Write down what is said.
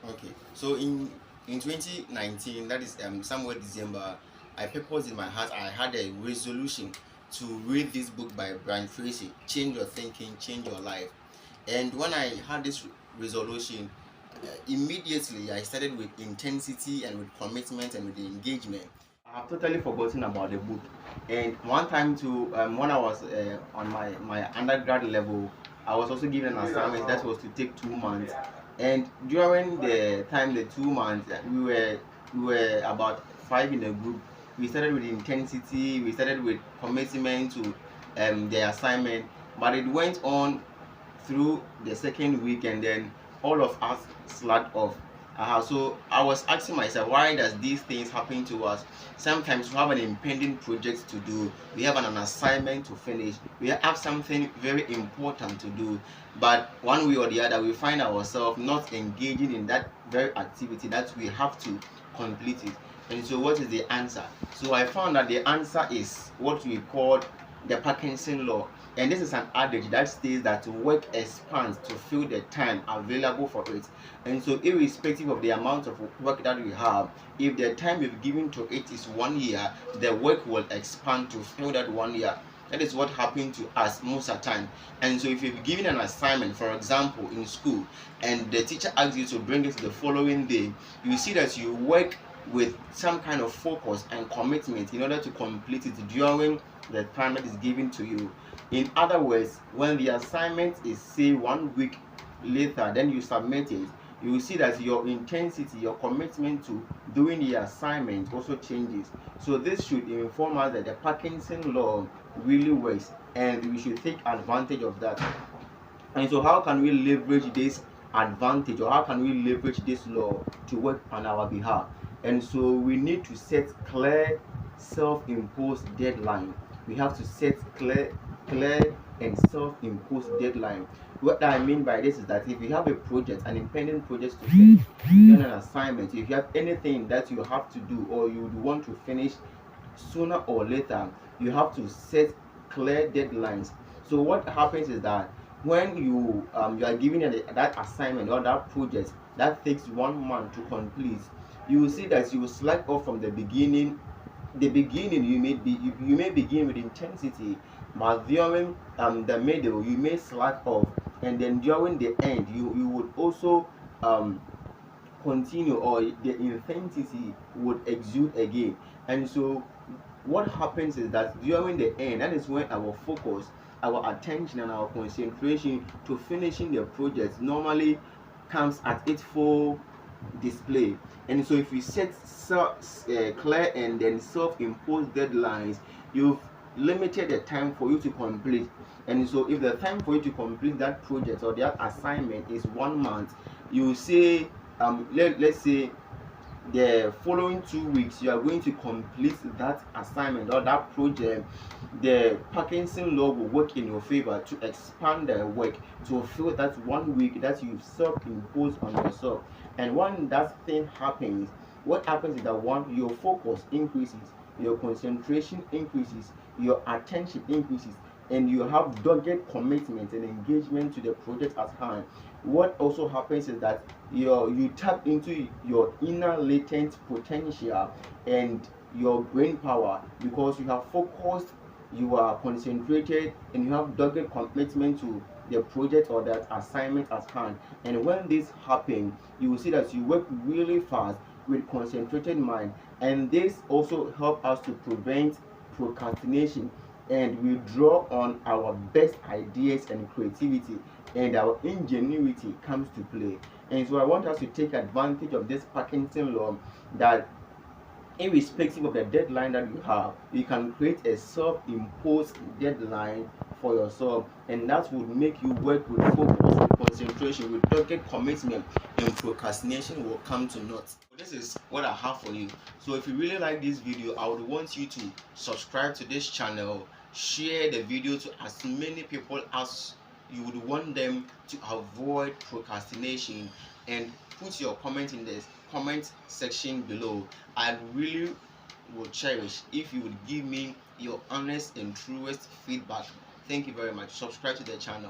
Okay, so in 2019, that is somewhere December, I purposed in my heart. I had a resolution to read this book by Brian Tracy, Change Your Thinking, Change Your Life. And when I had this resolution, immediately I started with intensity and with commitment and with the engagement. I have totally forgotten about the book. And one time too, when I was on my undergrad level, I was also given an assignment that was to take 2 months. And during the time, the 2 months, we were about five in a group. We started with intensity. We started with commitment to the assignment, but it went on through the second week, and then all of us slacked off. So I was asking myself, why does these things happen to us? Sometimes we have an impending project to do, we have an assignment to finish, we have something very important to do, but one way or the other we find ourselves not engaging in that very activity that we have to complete it. And so what is the answer? So I found that the answer is what we call the Parkinson law. And this is an adage that states that work expands to fill the time available for it. And so irrespective of the amount of work that we have, if the time we've given to it is 1 year, the work will expand to fill that 1 year. That is what happened to us most of the time. And so if you've given an assignment, for example, in school, and the teacher asks you to bring it the following day, you see that you work with some kind of focus and commitment in order to complete it during the time that is given to you. In other words, when the assignment is say 1 week later, then you submit it, you will see that your intensity, your commitment to doing the assignment also changes. So this should inform us that the Parkinson law really works, and we should take advantage of that. And so how can we leverage this advantage, or how can we leverage this law to work on our behalf? And so we need to set clear self-imposed deadline. We have to set clear and self-imposed deadline. What I mean by this is that if you have a project, an impending project to finish, then an assignment, if you have anything that you have to do or you would want to finish sooner or later, you have to set clear deadlines. So what happens is that when you are given that assignment or that project that takes 1 month to complete, you will see that you will slack off from the beginning. The beginning, you may begin with intensity, but during the middle you may slack off, and then during the end you would also continue, or the intensity would exude again. And so what happens is that during the end, that is when our focus, our attention, and our concentration to finishing the project normally comes at its full display. And so if you set clear and then self-imposed deadlines, you've limited the time for you to complete. And so if the time for you to complete that project or that assignment is 1 month, you say let's say the following 2 weeks you are going to complete that assignment or that project. The Parkinson law will work in your favor to expand the work to fill that 1 week that you've self-imposed on yourself. And when that thing happens, what happens is that one, your focus increases, your concentration increases, your attention increases, and you have dogged commitment and engagement to the project at hand. What also happens is that you tap into your inner latent potential and your brain power, because you have focused, you are concentrated, and you have dogged commitment to the project or that assignment at hand. And when this happens, you will see that you work really fast with concentrated mind, and this also help us to prevent procrastination, and we draw on our best ideas and creativity, and our ingenuity comes to play. And so I want us to take advantage of this Parkinson law, that irrespective of the deadline that you have, you can create a self-imposed deadline for yourself, and that will make you work with focus, with concentration, with dogged commitment, and procrastination will come to naught. This is what I have for you. So if you really like this video, I would want you to subscribe to this channel, share the video to as many people as you would want them to avoid procrastination, and put your comment in the comment section below. I really would cherish if you would give me your honest and truest feedback. Thank you very much. Subscribe to the channel.